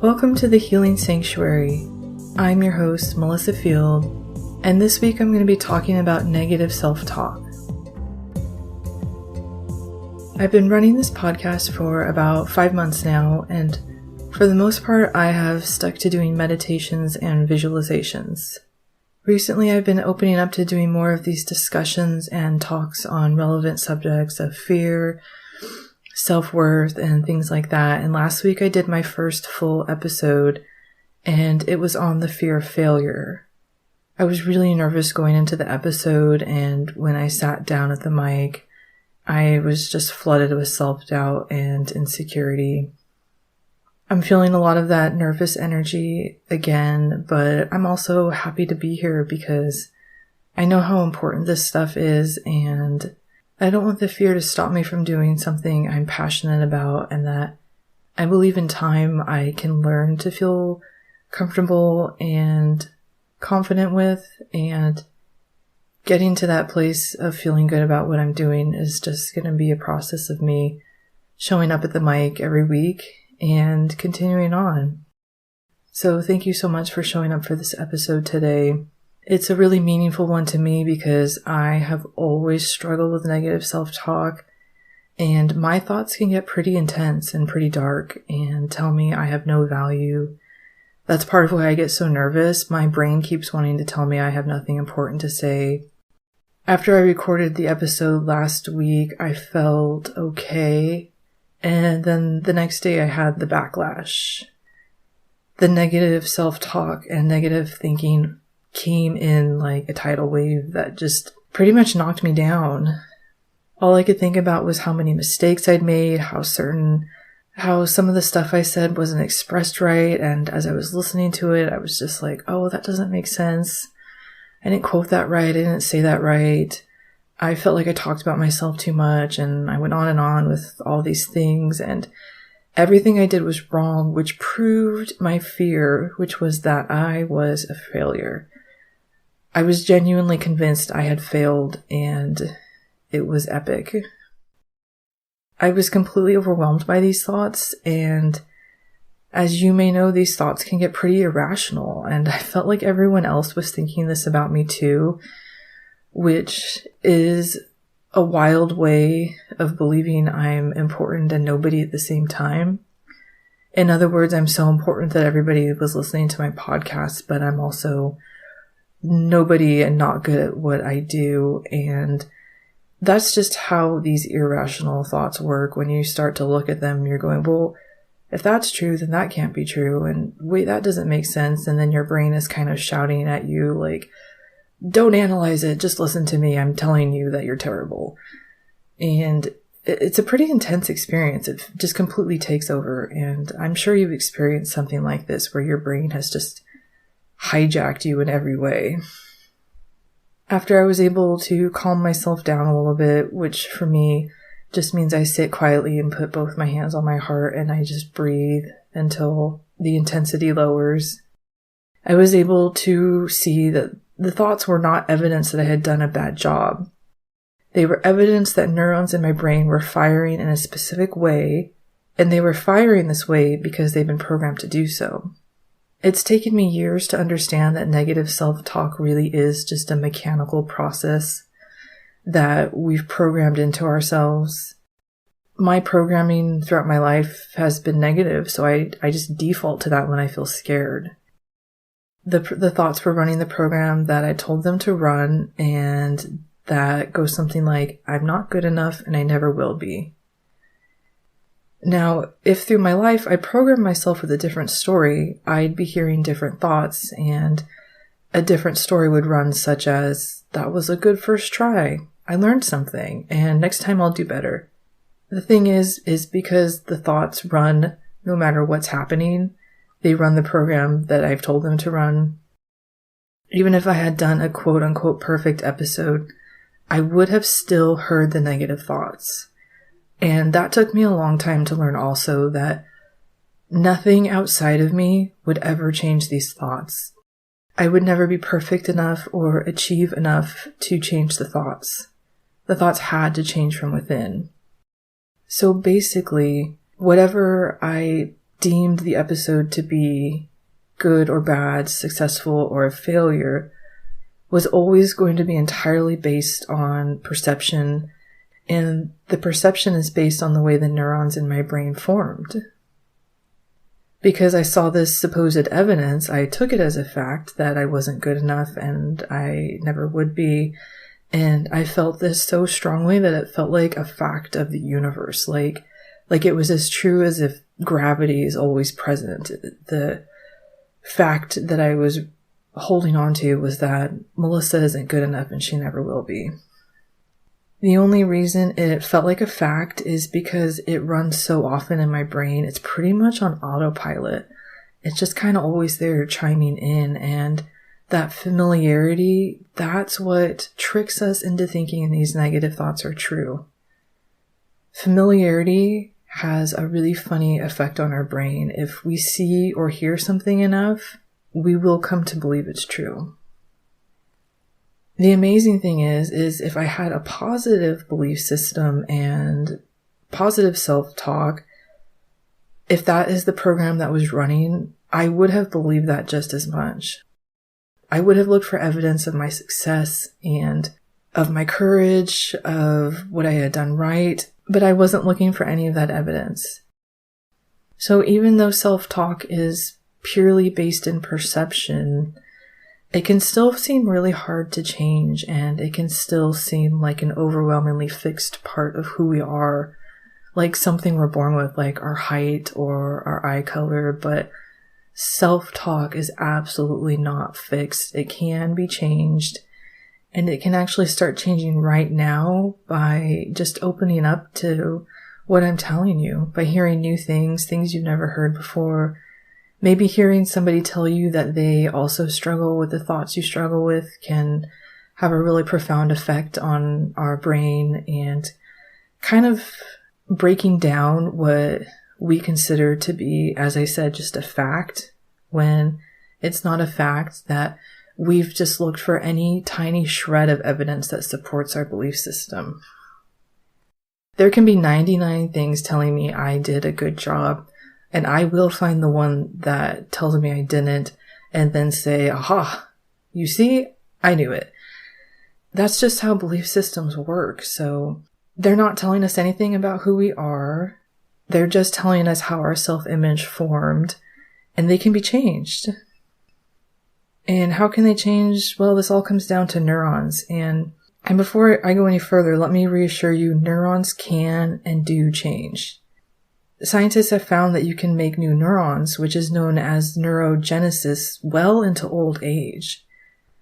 Welcome to the Healing Sanctuary. I'm your host, Melissa Field, and this week I'm going to be talking about negative self-talk. I've been running this podcast for about 5 months now, and for the most part I have stuck to doing meditations and visualizations. Recently I've been opening up to doing more of these discussions and talks on relevant subjects of fear, self-worth, and things like that. And last week I did my first full episode, and it was on the fear of failure. I was really nervous going into the episode, and when I sat down at the mic, I was just flooded with self-doubt and insecurity. I'm feeling a lot of that nervous energy again, but I'm also happy to be here because I know how important this stuff is, and I don't want the fear to stop me from doing something I'm passionate about, and that I believe in time I can learn to feel comfortable and confident with, and getting to that place of feeling good about what I'm doing is just going to be a process of me showing up at the mic every week and continuing on. So thank you so much for showing up for this episode today. It's a really meaningful one to me because I have always struggled with negative self-talk, and my thoughts can get pretty intense and pretty dark and tell me I have no value. That's part of why I get so nervous. My brain keeps wanting to tell me I have nothing important to say. After I recorded the episode last week, I felt okay, and then the next day I had the backlash. The negative self-talk and negative thinking came in like a tidal wave that just pretty much knocked me down. All I could think about was how many mistakes I'd made, how some of the stuff I said wasn't expressed right, and as I was listening to it, I was just like, oh, that doesn't make sense. I didn't quote that right, I didn't say that right. I felt like I talked about myself too much, and I went on and on with all these things, and everything I did was wrong, which proved my fear, which was that I was a failure. I was genuinely convinced I had failed, and it was epic. I was completely overwhelmed by these thoughts, and as you may know, these thoughts can get pretty irrational, and I felt like everyone else was thinking this about me too, which is a wild way of believing I'm important and nobody at the same time. In other words, I'm so important that everybody was listening to my podcast, but I'm also nobody and not good at what I do. And that's just how these irrational thoughts work. When you start to look at them, you're going, well, if that's true, then that can't be true. And wait, that doesn't make sense. And then your brain is kind of shouting at you like, don't analyze it. Just listen to me. I'm telling you that you're terrible. And it's a pretty intense experience. It just completely takes over. And I'm sure you've experienced something like this where your brain has just hijacked you in every way. After I was able to calm myself down a little bit, which for me just means I sit quietly and put both my hands on my heart and I just breathe until the intensity lowers, I was able to see that the thoughts were not evidence that I had done a bad job. They were evidence that neurons in my brain were firing in a specific way, and they were firing this way because they've been programmed to do so. It's taken me years to understand that negative self-talk really is just a mechanical process that we've programmed into ourselves. My programming throughout my life has been negative, so I just default to that when I feel scared. The thoughts were running the program that I told them to run, and that goes something like, I'm not good enough and I never will be. Now, if through my life I programmed myself with a different story, I'd be hearing different thoughts, and a different story would run, such as, that was a good first try. I learned something, and next time I'll do better. The thing is because the thoughts run no matter what's happening, they run the program that I've told them to run. Even if I had done a quote-unquote perfect episode, I would have still heard the negative thoughts. And that took me a long time to learn also, that nothing outside of me would ever change these thoughts. I would never be perfect enough or achieve enough to change the thoughts. The thoughts had to change from within. So basically, whatever I deemed the episode to be good or bad, successful or a failure, was always going to be entirely based on perception, and the perception is based on the way the neurons in my brain formed. Because I saw this supposed evidence, I took it as a fact that I wasn't good enough and I never would be, and I felt this so strongly that it felt like a fact of the universe, like it was as true as if gravity is always present. The fact that I was holding on to was that Melissa isn't good enough and she never will be. The only reason it felt like a fact is because it runs so often in my brain. It's pretty much on autopilot. It's just kind of always there chiming in, and that familiarity, that's what tricks us into thinking these negative thoughts are true. Familiarity has a really funny effect on our brain. If we see or hear something enough, we will come to believe it's true. The amazing thing is if I had a positive belief system and positive self-talk, if that is the program that was running, I would have believed that just as much. I would have looked for evidence of my success and of my courage, of what I had done right, but I wasn't looking for any of that evidence. So even though self-talk is purely based in perception, it can still seem really hard to change, and it can still seem like an overwhelmingly fixed part of who we are, like something we're born with, like our height or our eye color, but self-talk is absolutely not fixed. It can be changed, and it can actually start changing right now by just opening up to what I'm telling you, by hearing new things you've never heard before. Maybe hearing somebody tell you that they also struggle with the thoughts you struggle with can have a really profound effect on our brain, and kind of breaking down what we consider to be, as I said, just a fact, when it's not a fact, that we've just looked for any tiny shred of evidence that supports our belief system. There can be 99 things telling me I did a good job, and I will find the one that tells me I didn't, and then say, aha, you see, I knew it. That's just how belief systems work. So they're not telling us anything about who we are. They're just telling us how our self-image formed, and they can be changed. And how can they change? Well, this all comes down to neurons. And before I go any further, let me reassure you, neurons can and do change. Scientists have found that you can make new neurons, which is known as neurogenesis, well into old age.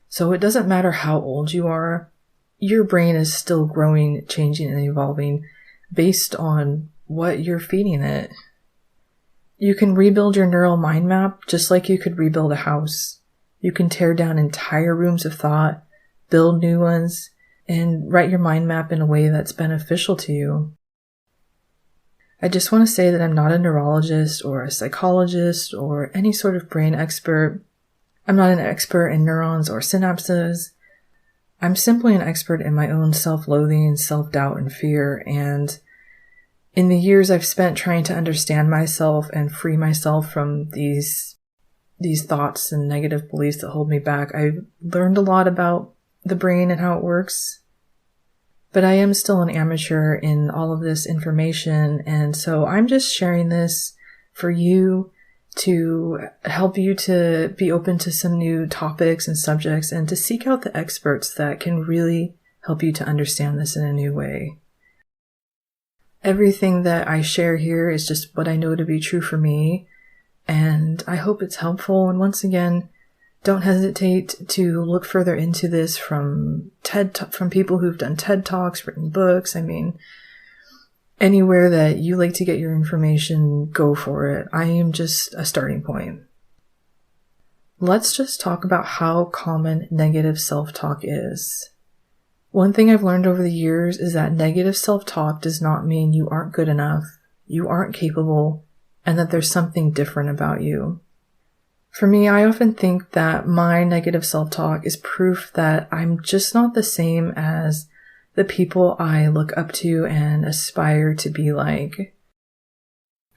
So it doesn't matter how old you are, your brain is still growing, changing, and evolving based on what you're feeding it. You can rebuild your neural mind map just like you could rebuild a house. You can tear down entire rooms of thought, build new ones, and write your mind map in a way that's beneficial to you. I just want to say that I'm not a neurologist or a psychologist or any sort of brain expert. I'm not an expert in neurons or synapses. I'm simply an expert in my own self-loathing, self-doubt, and fear. And in the years I've spent trying to understand myself and free myself from these thoughts and negative beliefs that hold me back, I've learned a lot about the brain and how it works. But I am still an amateur in all of this information, and so I'm just sharing this for you to help you to be open to some new topics and subjects, and to seek out the experts that can really help you to understand this in a new way. Everything that I share here is just what I know to be true for me, and I hope it's helpful. And once again, don't hesitate to look further into this from people who've done TED Talks, written books. I mean, anywhere that you like to get your information, go for it. I am just a starting point. Let's just talk about how common negative self-talk is. One thing I've learned over the years is that negative self-talk does not mean you aren't good enough, you aren't capable, and that there's something different about you. For me, I often think that my negative self-talk is proof that I'm just not the same as the people I look up to and aspire to be like.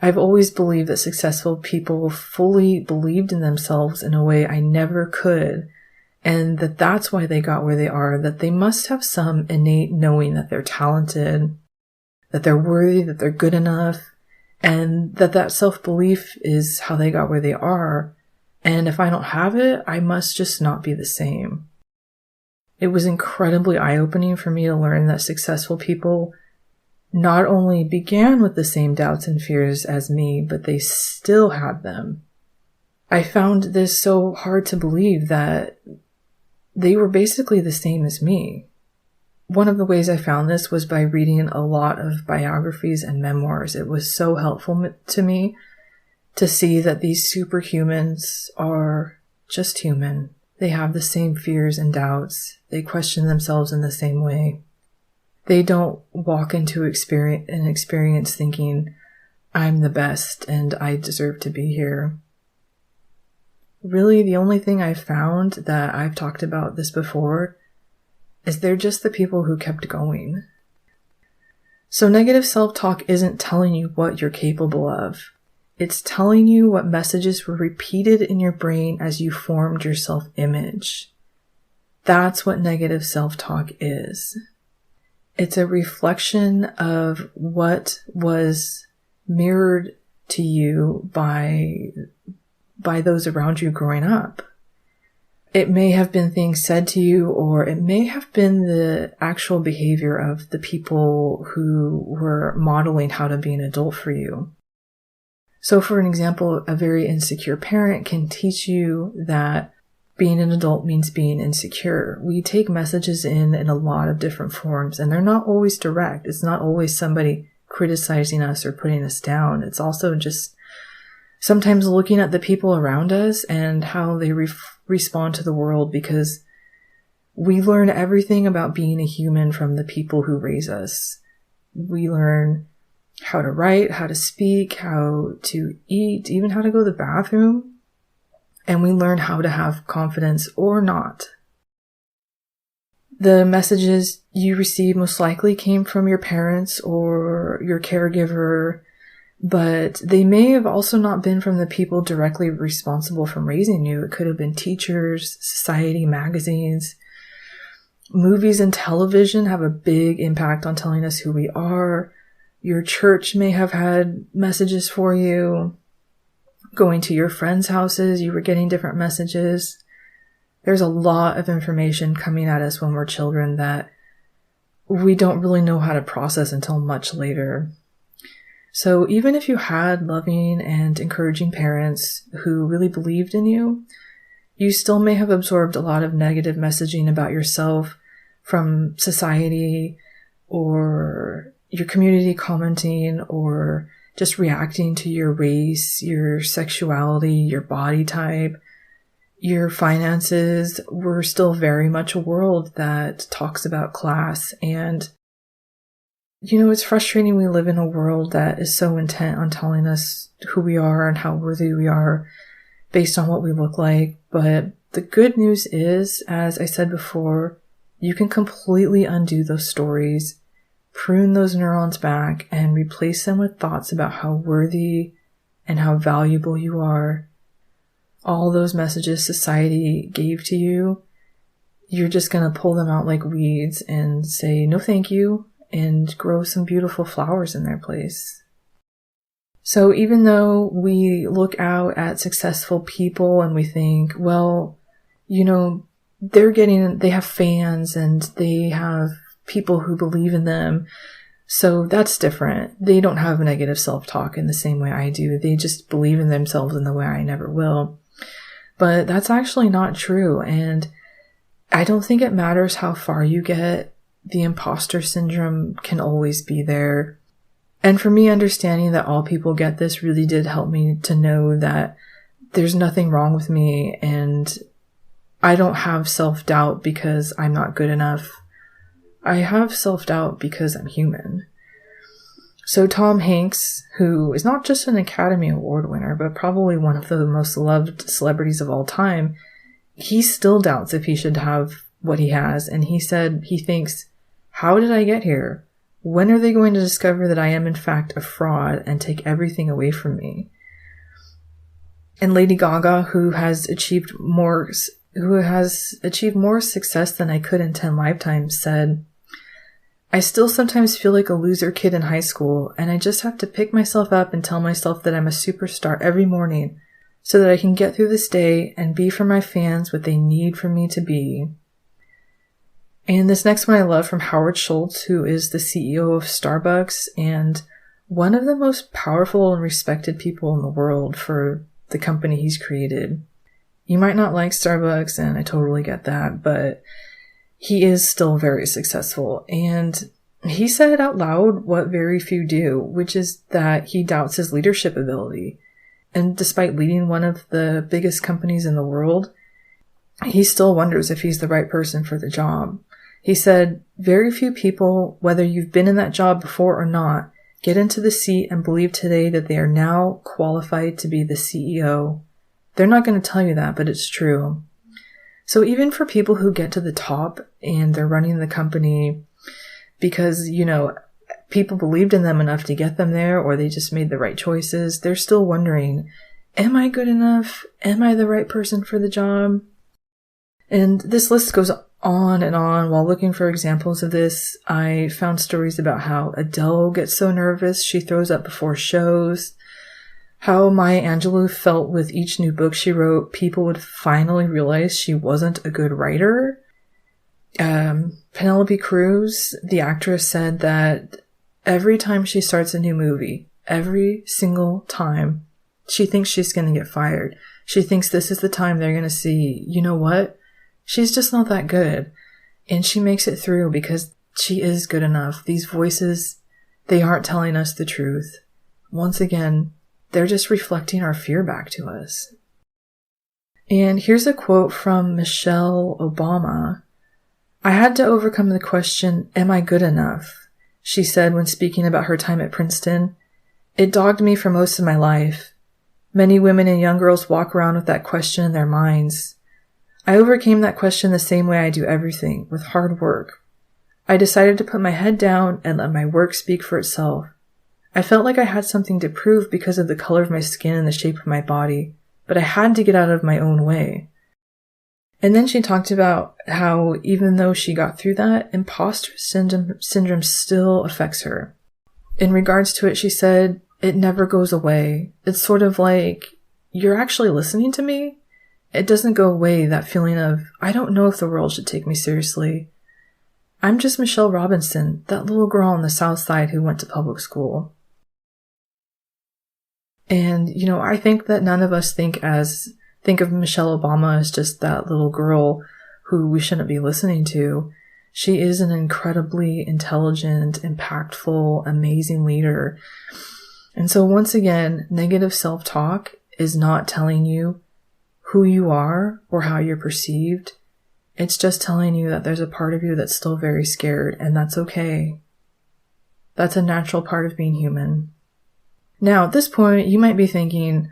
I've always believed that successful people fully believed in themselves in a way I never could, and that's why they got where they are, that they must have some innate knowing that they're talented, that they're worthy, that they're good enough, and that self-belief is how they got where they are. And if I don't have it, I must just not be the same. It was incredibly eye-opening for me to learn that successful people not only began with the same doubts and fears as me, but they still had them. I found this so hard to believe that they were basically the same as me. One of the ways I found this was by reading a lot of biographies and memoirs. It was so helpful to me to see that these superhumans are just human. They have the same fears and doubts. They question themselves in the same way. They don't walk into an experience thinking, I'm the best and I deserve to be here. Really, the only thing I've found that I've talked about this before is they're just the people who kept going. So negative self-talk isn't telling you what you're capable of. It's telling you what messages were repeated in your brain as you formed your self-image. That's what negative self-talk is. It's a reflection of what was mirrored to you by those around you growing up. It may have been things said to you, or it may have been the actual behavior of the people who were modeling how to be an adult for you. So for an example, a very insecure parent can teach you that being an adult means being insecure. We take messages in a lot of different forms, and they're not always direct. It's not always somebody criticizing us or putting us down. It's also just sometimes looking at the people around us and how they respond to the world, because we learn everything about being a human from the people who raise us. We learn how to write, how to speak, how to eat, even how to go to the bathroom. And we learn how to have confidence or not. The messages you receive most likely came from your parents or your caregiver, but they may have also not been from the people directly responsible for raising you. It could have been teachers, society, magazines. Movies and television have a big impact on telling us who we are. Your church may have had messages for you. Going to your friends' houses, you were getting different messages. There's a lot of information coming at us when we're children that we don't really know how to process until much later. So even if you had loving and encouraging parents who really believed in you, you still may have absorbed a lot of negative messaging about yourself from society or your community commenting or just reacting to your race, your sexuality, your body type, your finances. We're still very much a world that talks about class. And, it's frustrating we live in a world that is so intent on telling us who we are and how worthy we are based on what we look like. But the good news is, as I said before, you can completely undo those stories, prune those neurons back, and replace them with thoughts about how worthy and how valuable you are. All those messages society gave to you, you're just going to pull them out like weeds and say, no thank you, and grow some beautiful flowers in their place. So even though we look out at successful people and we think, well, they have fans and they have people who believe in them, so that's different. They don't have negative self-talk in the same way I do. They just believe in themselves in the way I never will. But that's actually not true, and I don't think it matters how far you get. The imposter syndrome can always be there. And for me, understanding that all people get this really did help me to know that there's nothing wrong with me, and I don't have self-doubt because I'm not good enough. I have self-doubt because I'm human. So Tom Hanks, who is not just an Academy Award winner, but probably one of the most loved celebrities of all time, he still doubts if he should have what he has. And he said he thinks, how did I get here? When are they going to discover that I am in fact a fraud and take everything away from me? And Lady Gaga, who has achieved more success than I could in 10 lifetimes, said, "I still sometimes feel like a loser kid in high school, and I just have to pick myself up and tell myself that I'm a superstar every morning so that I can get through this day and be for my fans what they need for me to be." And this next one I love, from Howard Schultz, who is the CEO of Starbucks and one of the most powerful and respected people in the world for the company he's created. You might not like Starbucks, and I totally get that, but he is still very successful. And he said out loud what very few do, which is that he doubts his leadership ability. And despite leading one of the biggest companies in the world, he still wonders if he's the right person for the job. He said, "Very few people, whether you've been in that job before or not, get into the seat and believe today that they are now qualified to be the CEO. They're not going to tell you that, but it's true." So even for people who get to the top and they're running the company because, people believed in them enough to get them there, or they just made the right choices, they're still wondering, am I good enough? Am I the right person for the job? And this list goes on and on. While looking for examples of this, I found stories about how Adele gets so nervous she throws up before shows, how Maya Angelou felt with each new book she wrote people would finally realize she wasn't a good writer. Penelope Cruz, the actress, said that every time she starts a new movie, every single time, she thinks she's going to get fired. She thinks this is the time they're going to see, you know what? She's just not that good. And she makes it through because she is good enough. These voices, they aren't telling us the truth. Once again, they're just reflecting our fear back to us. And here's a quote from Michelle Obama. "I had to overcome the question, am I good enough?" she said when speaking about her time at Princeton. "It dogged me for most of my life. Many women and young girls walk around with that question in their minds. I overcame that question the same way I do everything, with hard work. I decided to put my head down and let my work speak for itself. I felt like I had something to prove because of the color of my skin and the shape of my body, but I had to get out of my own way." And then she talked about how even though she got through that, imposter syndrome still affects her. In regards to it, she said, "It never goes away. It's sort of like, you're actually listening to me? It doesn't go away, that feeling of, I don't know if the world should take me seriously. I'm just Michelle Robinson, that little girl on the South Side who went to public school." And, I think that none of us think of Michelle Obama as just that little girl who we shouldn't be listening to. She is an incredibly intelligent, impactful, amazing leader. And so once again, negative self-talk is not telling you who you are or how you're perceived. It's just telling you that there's a part of you that's still very scared, and that's okay. That's a natural part of being human. Now, at this point, you might be thinking,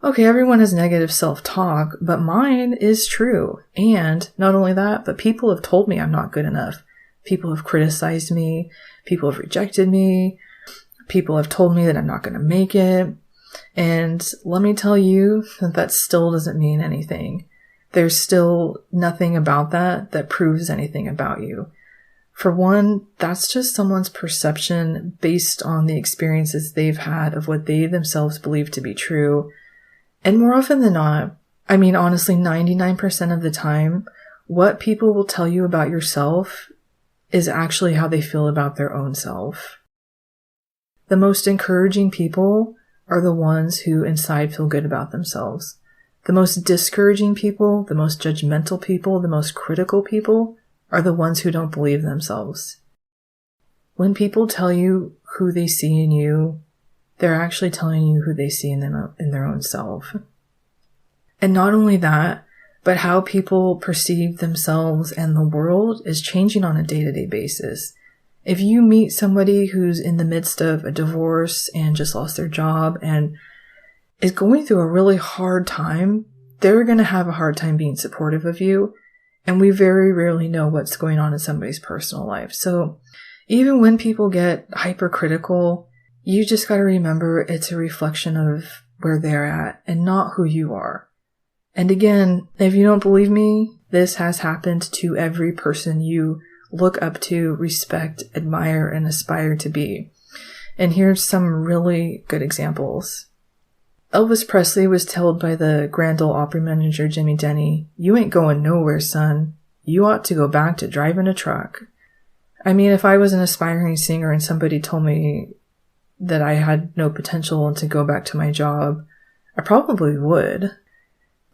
okay, everyone has negative self-talk, but mine is true. And not only that, but people have told me I'm not good enough. People have criticized me. People have rejected me. People have told me that I'm not going to make it. And let me tell you that still doesn't mean anything. There's still nothing about that proves anything about you. For one, that's just someone's perception based on the experiences they've had of what they themselves believe to be true. And more often than not, honestly, 99% of the time, what people will tell you about yourself is actually how they feel about their own self. The most encouraging people are the ones who inside feel good about themselves. The most discouraging people, the most judgmental people, the most critical people are the ones who don't believe themselves. When people tell you who they see in you, they're actually telling you who they see in their own self. And not only that, but how people perceive themselves and the world is changing on a day-to-day basis. If you meet somebody who's in the midst of a divorce and just lost their job and is going through a really hard time, they're going to have a hard time being supportive of you. And we very rarely know what's going on in somebody's personal life. So Even when people get hypercritical, you just got to remember it's a reflection of where they're at and not who you are. And again, if you don't believe me, this has happened to every person you look up to, respect, admire, and aspire to be. And here's some really good examples. Elvis Presley was told by the Grand Ole Opry manager Jimmy Denny, "You ain't going nowhere, son. You ought to go back to driving a truck." I mean, if I was an aspiring singer and somebody told me that I had no potential and to go back to my job, I probably would.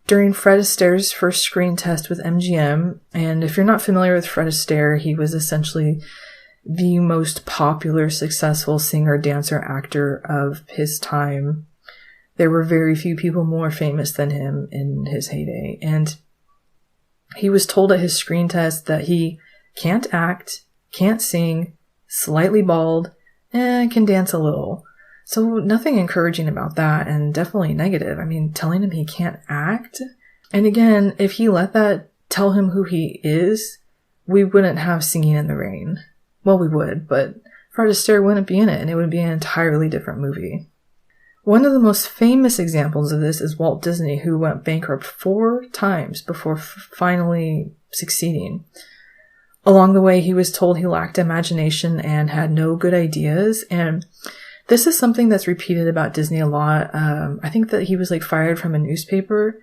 During Fred Astaire's first screen test with MGM, and if you're not familiar with Fred Astaire, he was essentially the most popular, successful singer, dancer, actor of his time. There were very few people more famous than him in his heyday. And he was told at his screen test that he can't act, can't sing, slightly bald, and can dance a little. So nothing encouraging about that, and definitely negative. I mean, telling him he can't act. And again, if he let that tell him who he is, we wouldn't have Singing in the Rain. Well, we would, but Fred Astaire wouldn't be in it, and it would be an entirely different movie. One of the most famous examples of this is Walt Disney, who went bankrupt 4 times before finally succeeding. Along the way, he was told he lacked imagination and had no good ideas, and this is something that's repeated about Disney a lot. I think that he was fired from a newspaper.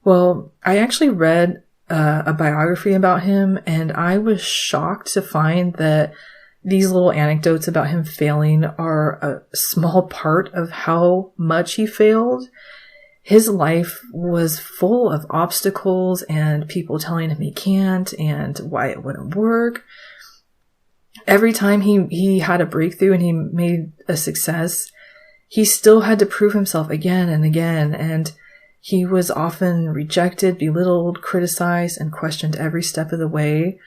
Well, I actually read a biography about him, and I was shocked to find that these little anecdotes about him failing are a small part of how much he failed. His life was full of obstacles and people telling him he can't and why it wouldn't work. Every time he had a breakthrough and he made a success, he still had to prove himself again and again. And he was often rejected, belittled, criticized, and questioned every step of the way.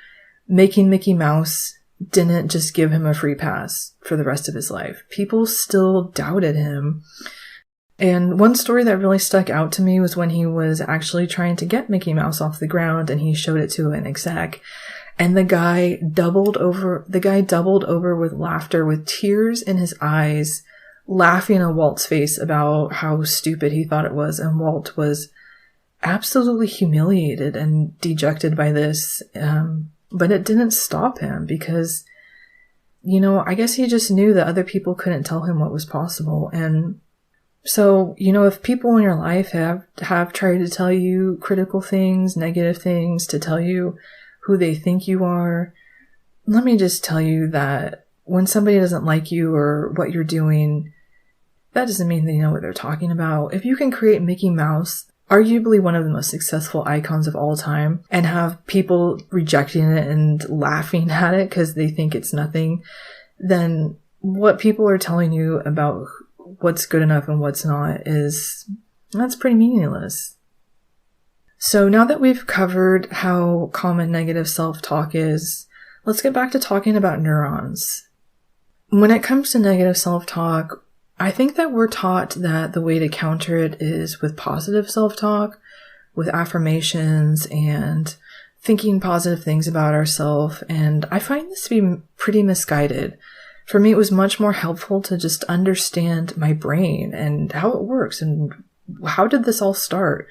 Making Mickey Mouse didn't just give him a free pass for the rest of his life. People still doubted him. And one story that really stuck out to me was when he was actually trying to get Mickey Mouse off the ground and he showed it to an exec. And the guy doubled over with laughter, with tears in his eyes, laughing at Walt's face about how stupid he thought it was. And Walt was absolutely humiliated and dejected by this. But it didn't stop him because, I guess he just knew that other people couldn't tell him what was possible. And so, if people in your life have tried to tell you critical things, negative things, to tell you who they think you are, let me just tell you that when somebody doesn't like you or what you're doing, that doesn't mean they know what they're talking about. If you can create Mickey Mouse, arguably one of the most successful icons of all time, and have people rejecting it and laughing at it because they think it's nothing, then what people are telling you about what's good enough and what's not that's pretty meaningless. So now that we've covered how common negative self-talk is, let's get back to talking about neurons. When it comes to negative self-talk, I think that we're taught that the way to counter it is with positive self-talk, with affirmations and thinking positive things about ourselves. And I find this to be pretty misguided. For me, it was much more helpful to just understand my brain and how it works and how did this all start.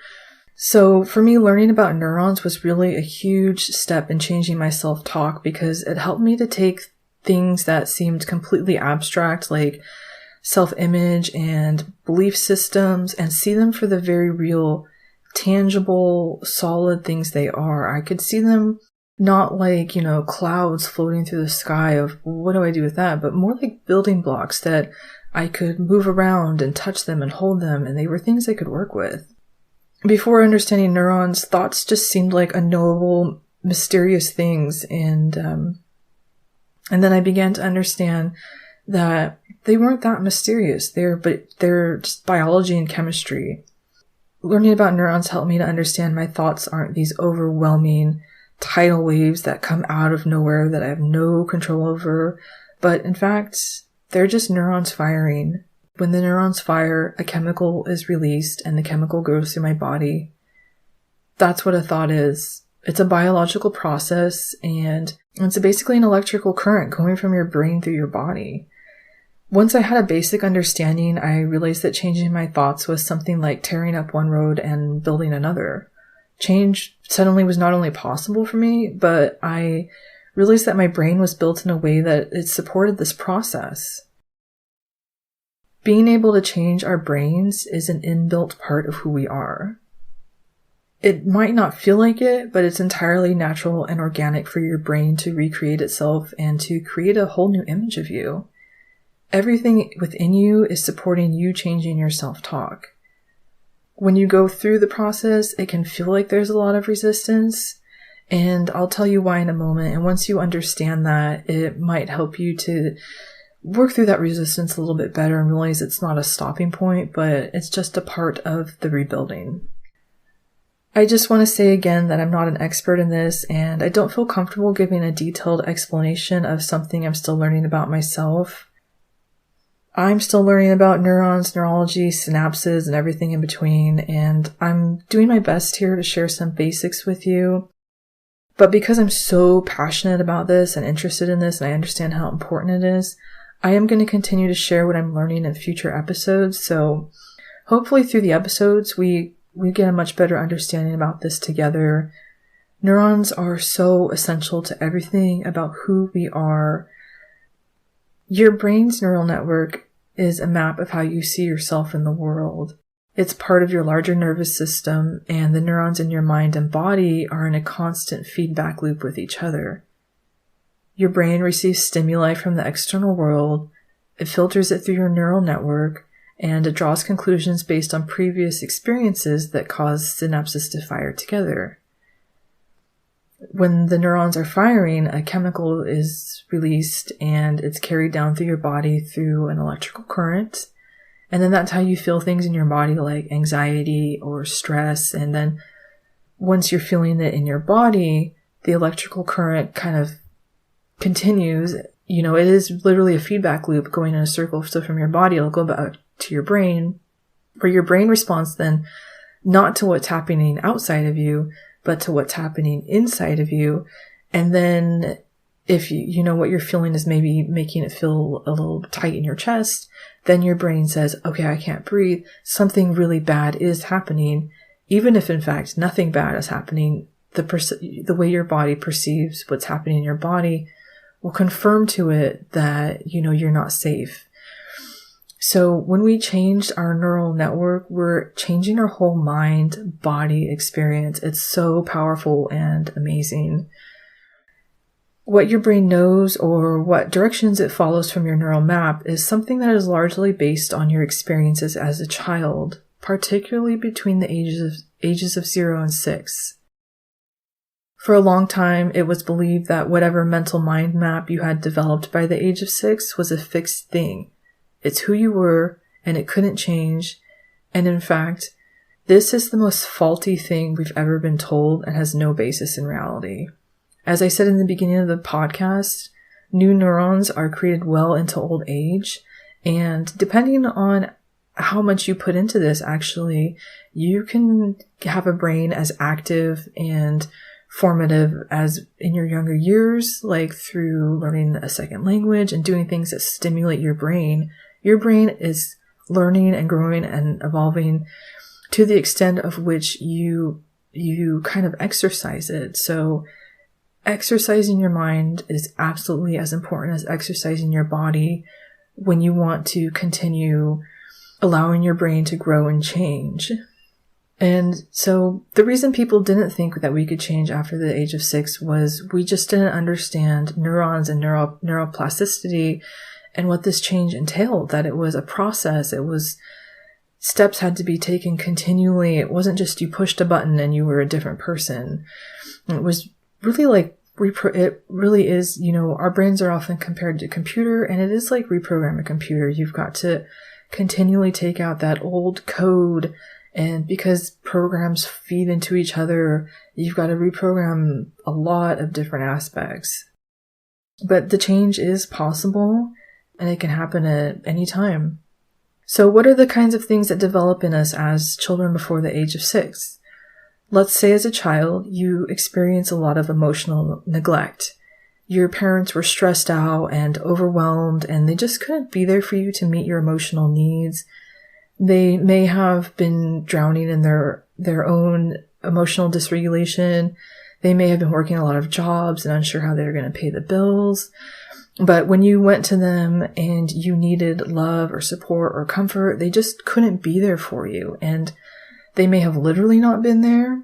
So for me, learning about neurons was really a huge step in changing my self-talk because it helped me to take things that seemed completely abstract, like self-image and belief systems, and see them for the very real, tangible, solid things they are. I could see them not like, clouds floating through the sky of what do I do with that, but more like building blocks that I could move around and touch them and hold them, and they were things I could work with. Before understanding neurons, thoughts just seemed like unknowable, mysterious things, and then I began to understand that they weren't that mysterious. They're just biology and chemistry. Learning about neurons helped me to understand my thoughts aren't these overwhelming tidal waves that come out of nowhere that I have no control over, but in fact, they're just neurons firing. When the neurons fire, a chemical is released and the chemical goes through my body. That's what a thought is. It's a biological process, and it's basically an electrical current going from your brain through your body. Once I had a basic understanding, I realized that changing my thoughts was something like tearing up one road and building another. Change suddenly was not only possible for me, but I realized that my brain was built in a way that it supported this process. Being able to change our brains is an inbuilt part of who we are. It might not feel like it, but it's entirely natural and organic for your brain to recreate itself and to create a whole new image of you. Everything within you is supporting you changing your self-talk. When you go through the process, it can feel like there's a lot of resistance, and I'll tell you why in a moment. And once you understand that, it might help you to work through that resistance a little bit better and realize it's not a stopping point, but it's just a part of the rebuilding. I just want to say again that I'm not an expert in this, and I don't feel comfortable giving a detailed explanation of something I'm still learning about myself. I'm still learning about neurons, neurology, synapses, and everything in between, and I'm doing my best here to share some basics with you. But because I'm so passionate about this and interested in this, and I understand how important it is, I am going to continue to share what I'm learning in future episodes, so hopefully through the episodes we get a much better understanding about this together. Neurons are so essential to everything about who we are. Your brain's neural network is a map of how you see yourself in the world. It's part of your larger nervous system, and the neurons in your mind and body are in a constant feedback loop with each other. Your brain receives stimuli from the external world, it filters it through your neural network, and it draws conclusions based on previous experiences that cause synapses to fire together. When the neurons are firing, a chemical is released and it's carried down through your body through an electrical current. And then that's how you feel things in your body like anxiety or stress. And then once you're feeling it in your body, the electrical current kind of continues. You know, it is literally a feedback loop going in a circle. So from your body, it'll go back to your brain, where your brain responds then not to what's happening outside of you, but to what's happening inside of you. And then if you know what you're feeling is maybe making it feel a little tight in your chest, then your brain says, okay, I can't breathe. Something really bad is happening. Even if in fact nothing bad is happening, the way your body perceives what's happening in your body will confirm to it that, you know, you're not safe. So when we changed our neural network, we're changing our whole mind-body experience. It's so powerful and amazing. What your brain knows or what directions it follows from your neural map is something that is largely based on your experiences as a child, particularly between the ages of 0 and 6. For a long time, it was believed that whatever mental mind map you had developed by the age of 6 was a fixed thing. It's who you were, and it couldn't change. And in fact, this is the most faulty thing we've ever been told and has no basis in reality. As I said in the beginning of the podcast, new neurons are created well into old age. And depending on how much you put into this, actually, you can have a brain as active and formative as in your younger years, like through learning a second language and doing things that stimulate your brain. Your brain is learning and growing and evolving to the extent of which you kind of exercise it. So exercising your mind is absolutely as important as exercising your body when you want to continue allowing your brain to grow and change. And so the reason people didn't think that we could change after the age of 6 was we just didn't understand neurons and neuroplasticity and what this change entailed, that it was a process. It was steps had to be taken continually. It wasn't just you pushed a button and you were a different person. It was really like, it really is, you know, our brains are often compared to a computer, and it is like reprogram a computer. You've got to continually take out that old code, and because programs feed into each other, you've got to reprogram a lot of different aspects. But the change is possible, and it can happen at any time. So what are the kinds of things that develop in us as children before the age of 6? Let's say as a child, you experience a lot of emotional neglect. Your parents were stressed out and overwhelmed, and they just couldn't be there for you to meet your emotional needs. They may have been drowning in their own emotional dysregulation. They may have been working a lot of jobs and unsure how they're going to pay the bills. But when you went to them and you needed love or support or comfort, they just couldn't be there for you. And they may have literally not been there,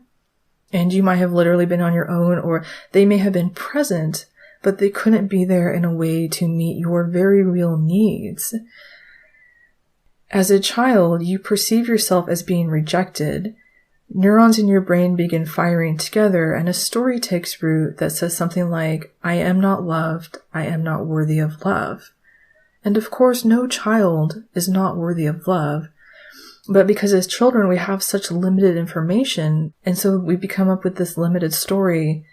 and you might have literally been on your own, or they may have been present, but they couldn't be there in a way to meet your very real needs. As a child, you perceive yourself as being rejected. Neurons in your brain begin firing together, and a story takes root that says something like, I am not loved, I am not worthy of love. And of course, no child is not worthy of love. But because as children, we have such limited information, and so we come up with this limited story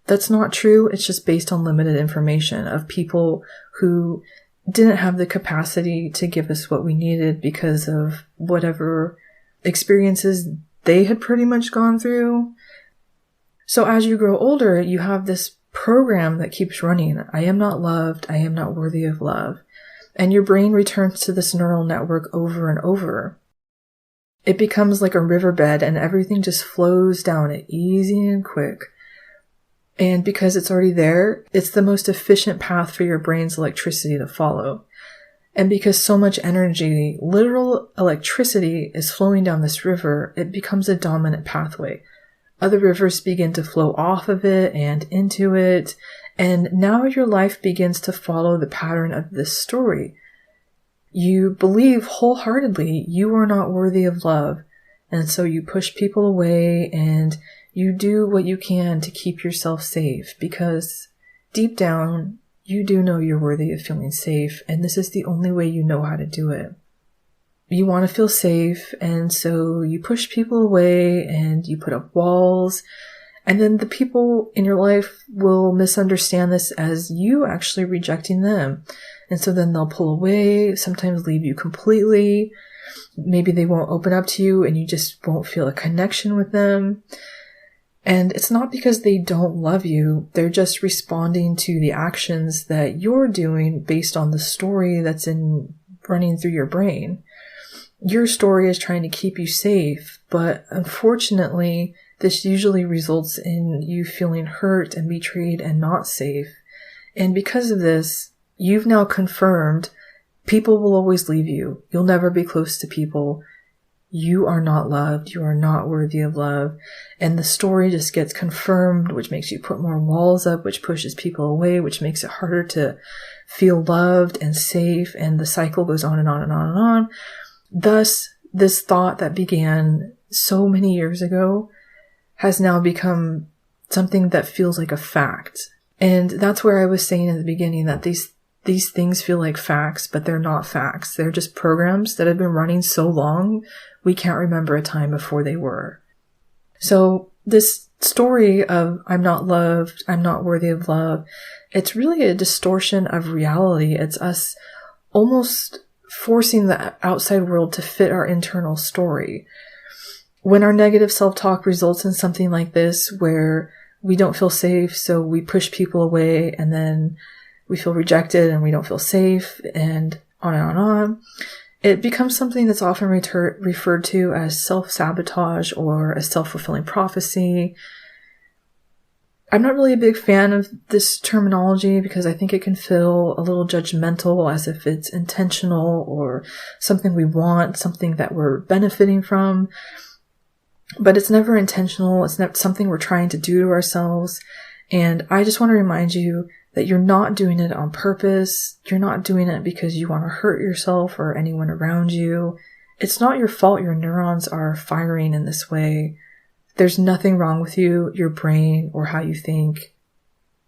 that's not true. It's just based on limited information of people who didn't have the capacity to give us what we needed because of whatever experiences they had pretty much gone through. So as you grow older, you have this program that keeps running. I am not loved. I am not worthy of love. And your brain returns to this neural network over and over. It becomes like a riverbed, and everything just flows down it easy and quick. And because it's already there, it's the most efficient path for your brain's electricity to follow. And because so much energy, literal electricity, is flowing down this river, it becomes a dominant pathway. Other rivers begin to flow off of it and into it, and now your life begins to follow the pattern of this story. You believe wholeheartedly you are not worthy of love, and so you push people away and you do what you can to keep yourself safe, because deep down, you do know you're worthy of feeling safe, and this is the only way you know how to do it. You want to feel safe, and so you push people away and you put up walls, and then the people in your life will misunderstand this as you actually rejecting them. And so then they'll pull away, sometimes leave you completely. Maybe they won't open up to you and you just won't feel a connection with them. And it's not because they don't love you. They're just responding to the actions that you're doing based on the story that's running through your brain. Your story is trying to keep you safe, but unfortunately, this usually results in you feeling hurt and betrayed and not safe. And because of this, you've now confirmed people will always leave you. You'll never be close to people. You are not loved. You are not worthy of love. And the story just gets confirmed, which makes you put more walls up, which pushes people away, which makes it harder to feel loved and safe. And the cycle goes on and on and on and on. Thus, this thought that began so many years ago has now become something that feels like a fact. And that's where I was saying in the beginning that these things feel like facts, but they're not facts. They're just programs that have been running so long, we can't remember a time before they were. So this story of I'm not loved, I'm not worthy of love, it's really a distortion of reality. It's us almost forcing the outside world to fit our internal story. When our negative self-talk results in something like this, where we don't feel safe, so we push people away, and then we feel rejected and we don't feel safe, and on and on and on, it becomes something that's often referred to as self-sabotage or a self-fulfilling prophecy. I'm not really a big fan of this terminology because I think it can feel a little judgmental, as if it's intentional or something we want, something that we're benefiting from. But it's never intentional. It's not something we're trying to do to ourselves. And I just want to remind you that you're not doing it on purpose. You're not doing it because you want to hurt yourself or anyone around you. It's not your fault your neurons are firing in this way. There's nothing wrong with you, your brain, or how you think.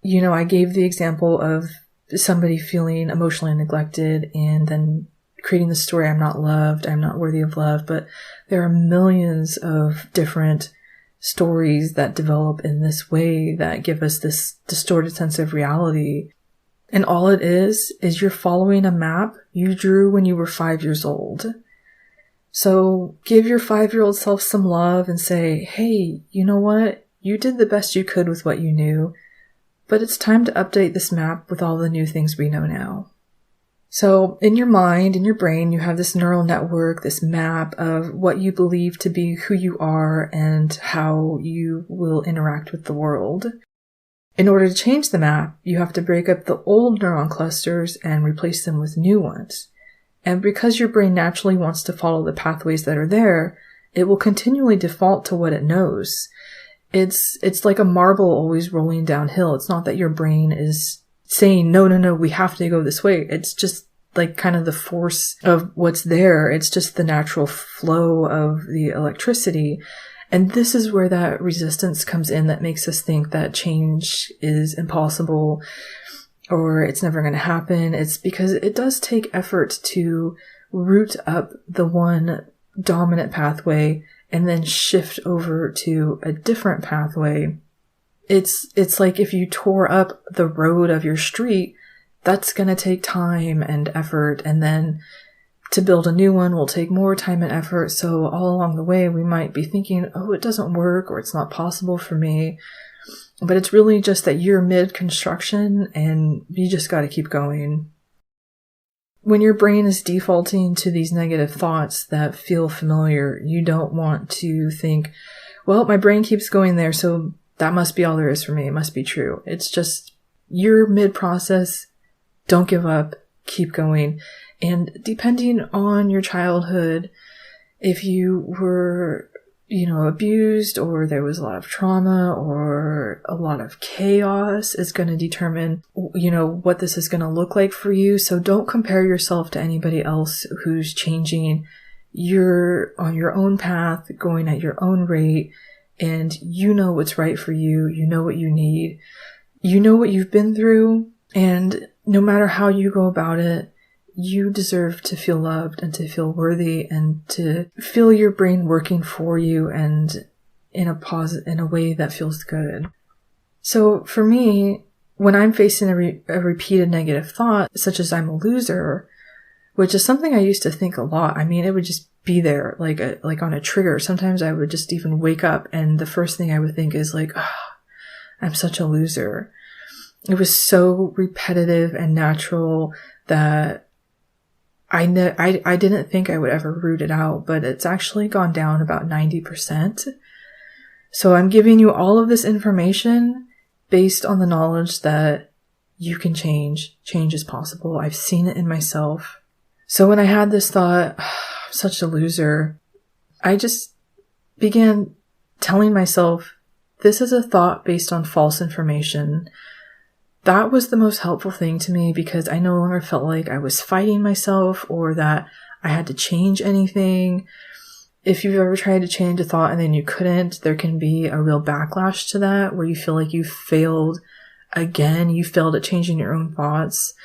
You know, I gave the example of somebody feeling emotionally neglected and then creating the story, I'm not loved, I'm not worthy of love, but there are millions of different stories that develop in this way that give us this distorted sense of reality. And all it is you're following a map you drew when you were 5 years old. So give your 5-year-old self some love and say, hey, you know what? You did the best you could with what you knew, but it's time to update this map with all the new things we know now. So in your mind, in your brain, you have this neural network, this map of what you believe to be who you are and how you will interact with the world. In order to change the map, you have to break up the old neuron clusters and replace them with new ones. And because your brain naturally wants to follow the pathways that are there, it will continually default to what it knows. It's like a marble always rolling downhill. It's not that your brain is saying, no, we have to go this way. It's just like kind of the force of what's there. It's just the natural flow of the electricity. And this is where that resistance comes in that makes us think that change is impossible or it's never going to happen. It's because it does take effort to root up the one dominant pathway and then shift over to a different pathway. It's like if you tore up the road of your street, that's going to take time and effort. And then to build a new one will take more time and effort. So all along the way, we might be thinking, oh, it doesn't work or it's not possible for me. But it's really just that you're mid-construction and you just got to keep going. When your brain is defaulting to these negative thoughts that feel familiar, you don't want to think, well, my brain keeps going there, so that must be all there is for me. It must be true. It's just you're mid-process. Don't give up. Keep going. And depending on your childhood, if you were abused or there was a lot of trauma or a lot of chaos is going to determine, what this is going to look like for you. So don't compare yourself to anybody else who's changing. You're on your own path, going at your own rate, and you know what's right for you. You know what you need. You know what you've been through, and no matter how you go about it, you deserve to feel loved and to feel worthy and to feel your brain working for you and in a way that feels good. So for me, when I'm facing a repeated negative thought, such as I'm a loser, which is something I used to think a lot. I mean, it would just be there like on a trigger. Sometimes I would just even wake up and the first thing I would think is like, oh, I'm such a loser. It was so repetitive and natural that I didn't think I would ever root it out, but it's actually gone down about 90%. So I'm giving you all of this information based on the knowledge that you can change. Change is possible. I've seen it in myself. So when I had this thought, I'm such a loser, I just began telling myself, this is a thought based on false information. That was the most helpful thing to me because I no longer felt like I was fighting myself or that I had to change anything. If you've ever tried to change a thought and then you couldn't, there can be a real backlash to that where you feel like you failed again. You failed at changing your own thoughts.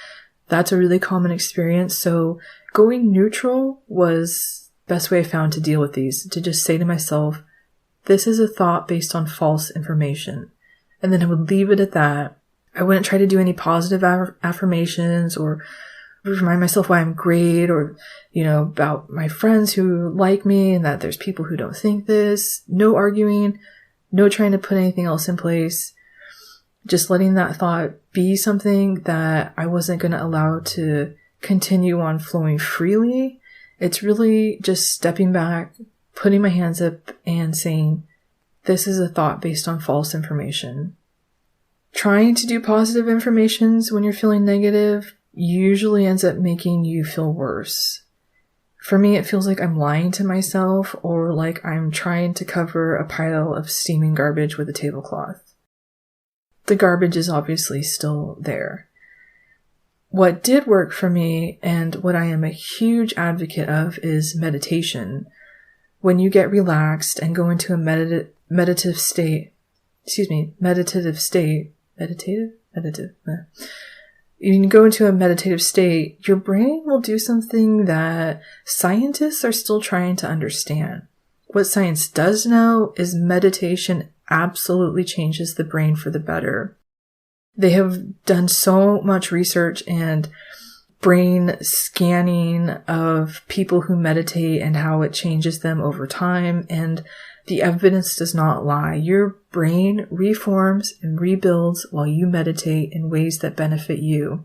That's a really common experience. So going neutral was the best way I found to deal with these, to just say to myself, this is a thought based on false information. And then I would leave it at that. I wouldn't try to do any positive affirmations or remind myself why I'm great or, about my friends who like me and that there's people who don't think this. No arguing, no trying to put anything else in place. Just letting that thought be something that I wasn't going to allow to continue on flowing freely. It's really just stepping back, putting my hands up and saying, this is a thought based on false information. Trying to do positive affirmations when you're feeling negative usually ends up making you feel worse. For me, it feels like I'm lying to myself or like I'm trying to cover a pile of steaming garbage with a tablecloth. The garbage is obviously still there. What did work for me and what I am a huge advocate of is meditation. When you get relaxed and go into a meditative state. You can go into a meditative state, your brain will do something that scientists are still trying to understand. What science does know is meditation absolutely changes the brain for the better. They have done so much research and brain scanning of people who meditate and how it changes them over time. And the evidence does not lie. Your brain reforms and rebuilds while you meditate in ways that benefit you.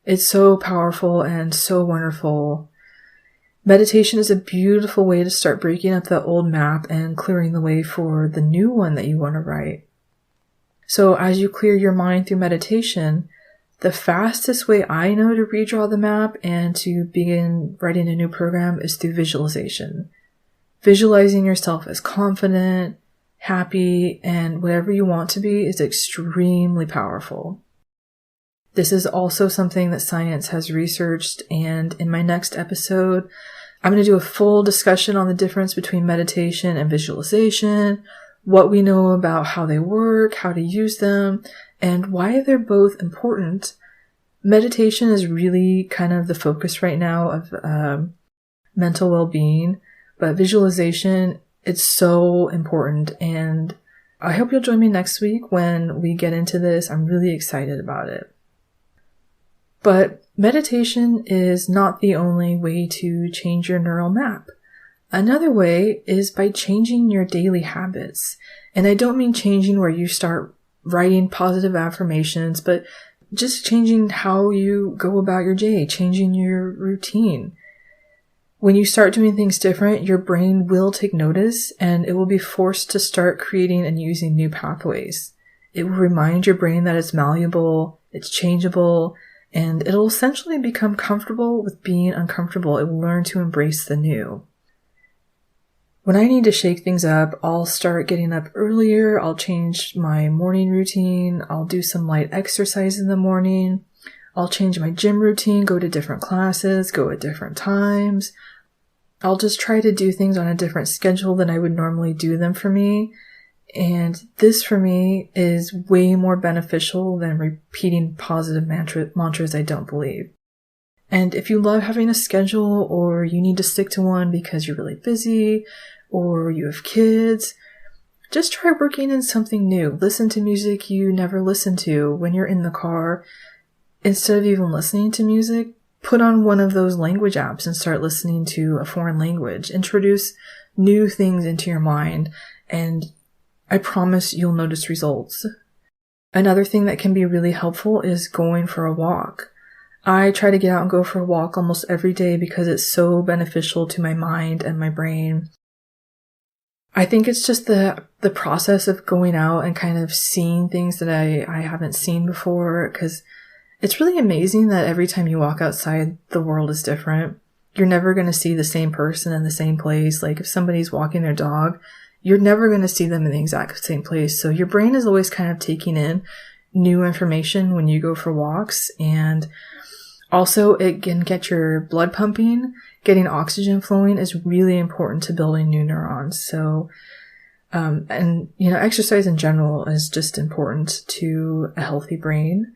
It's so powerful and so wonderful. Meditation is a beautiful way to start breaking up the old map and clearing the way for the new one that you want to write. So as you clear your mind through meditation, the fastest way I know to redraw the map and to begin writing a new program is through visualization. Visualizing yourself as confident, happy, and whatever you want to be is extremely powerful. This is also something that science has researched, and in my next episode, I'm going to do a full discussion on the difference between meditation and visualization, what we know about how they work, how to use them, and why they're both important. Meditation is really kind of the focus right now of mental well-being, but visualization, it's so important. And I hope you'll join me next week when we get into this. I'm really excited about it. But meditation is not the only way to change your neural map. Another way is by changing your daily habits. And I don't mean changing where you start writing positive affirmations, but just changing how you go about your day, changing your routine. When you start doing things different, your brain will take notice and it will be forced to start creating and using new pathways. It will remind your brain that it's malleable, it's changeable, and it'll essentially become comfortable with being uncomfortable. It will learn to embrace the new. When I need to shake things up, I'll start getting up earlier. I'll change my morning routine. I'll do some light exercise in the morning. I'll change my gym routine, go to different classes, go at different times. I'll just try to do things on a different schedule than I would normally do them for me. And this for me is way more beneficial than repeating positive mantras I don't believe. And if you love having a schedule or you need to stick to one because you're really busy or you have kids, just try working in something new. Listen to music you never listen to when you're in the car. Instead of even listening to music, put on one of those language apps and start listening to a foreign language. Introduce new things into your mind, and I promise you'll notice results. Another thing that can be really helpful is going for a walk. I try to get out and go for a walk almost every day because it's so beneficial to my mind and my brain. I think it's just the process of going out and kind of seeing things that I haven't seen before, because it's really amazing that every time you walk outside, the world is different. You're never going to see the same person in the same place. Like if somebody's walking their dog, you're never going to see them in the exact same place. So your brain is always kind of taking in new information when you go for walks. And also it can get your blood pumping. Getting oxygen flowing is really important to building new neurons. So, exercise in general is just important to a healthy brain.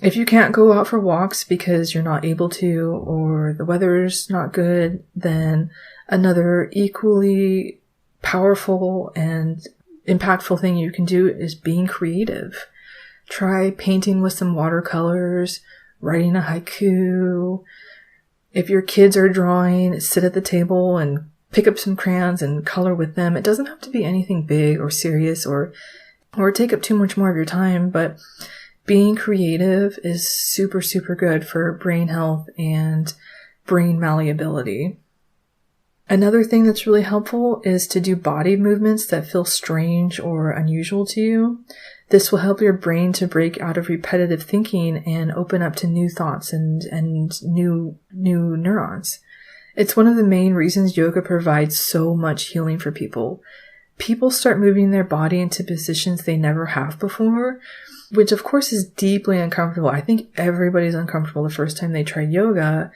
If you can't go out for walks because you're not able to or the weather's not good, then another equally powerful and impactful thing you can do is being creative. Try painting with some watercolors, writing a haiku. If your kids are drawing, sit at the table and pick up some crayons and color with them. It doesn't have to be anything big or serious or take up too much more of your time, but being creative is super, super good for brain health and brain malleability. Another thing that's really helpful is to do body movements that feel strange or unusual to you. This will help your brain to break out of repetitive thinking and open up to new thoughts and new neurons. It's one of the main reasons yoga provides so much healing for people. People start moving their body into positions they never have before, which of course is deeply uncomfortable. I think everybody's uncomfortable the first time they try yoga.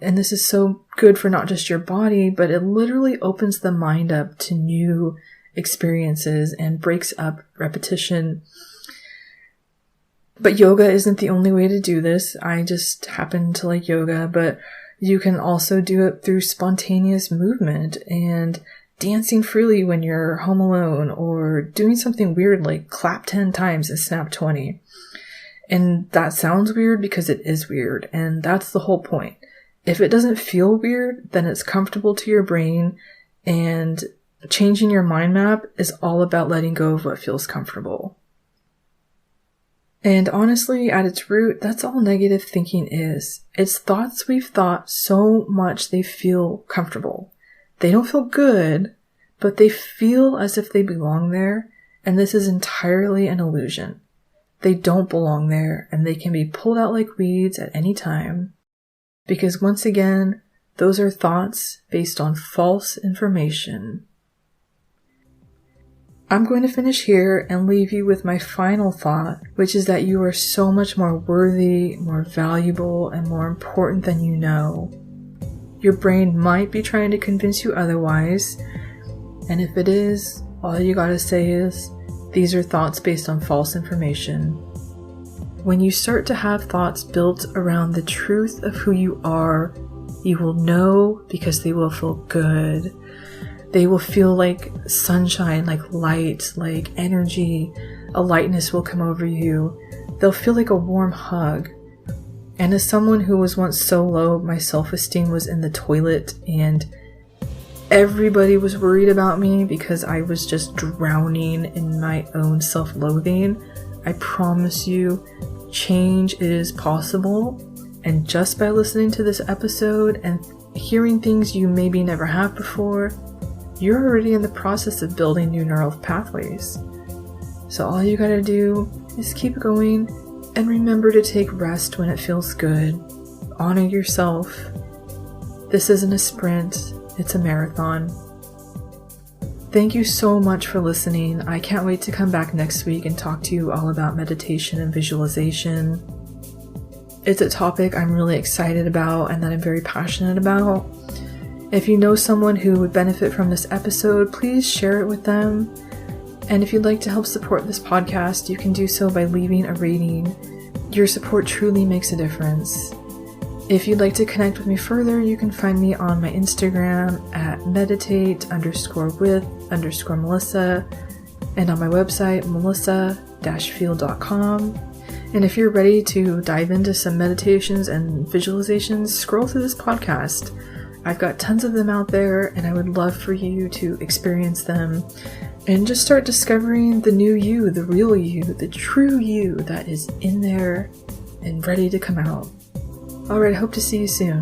And this is so good for not just your body, but it literally opens the mind up to new experiences and breaks up repetition. But yoga isn't the only way to do this. I just happen to like yoga, but you can also do it through spontaneous movement and dancing freely when you're home alone, or doing something weird like clap 10 times and snap 20. And that sounds weird because it is weird, and that's the whole point. If it doesn't feel weird, then it's comfortable to your brain, and changing your mind map is all about letting go of what feels comfortable. And honestly, at its root, that's all negative thinking is. It's thoughts we've thought so much they feel comfortable. They don't feel good, but they feel as if they belong there, and this is entirely an illusion. They don't belong there, and they can be pulled out like weeds at any time. Because once again, those are thoughts based on false information. I'm going to finish here and leave you with my final thought, which is that you are so much more worthy, more valuable, and more important than you know. Your brain might be trying to convince you otherwise, and if it is, all you gotta say is, these are thoughts based on false information. When you start to have thoughts built around the truth of who you are, you will know because they will feel good. They will feel like sunshine, like light, like energy. A lightness will come over you. They'll feel like a warm hug. And as someone who was once so low, my self-esteem was in the toilet, and everybody was worried about me because I was just drowning in my own self-loathing. I promise you, change is possible. And just by listening to this episode and hearing things you maybe never have before, you're already in the process of building new neural pathways. So all you gotta do is keep going and remember to take rest when it feels good. Honor yourself. This isn't a sprint, it's a marathon. Thank you so much for listening. I can't wait to come back next week and talk to you all about meditation and visualization. It's a topic I'm really excited about and that I'm very passionate about. If you know someone who would benefit from this episode, please share it with them. And if you'd like to help support this podcast, you can do so by leaving a rating. Your support truly makes a difference. If you'd like to connect with me further, you can find me on my Instagram at meditate_with_Melissa and on my website, melissa-field.com. And if you're ready to dive into some meditations and visualizations, scroll through this podcast. I've got tons of them out there, and I would love for you to experience them and just start discovering the new you, the real you, the true you that is in there and ready to come out. Alright, I hope to see you soon.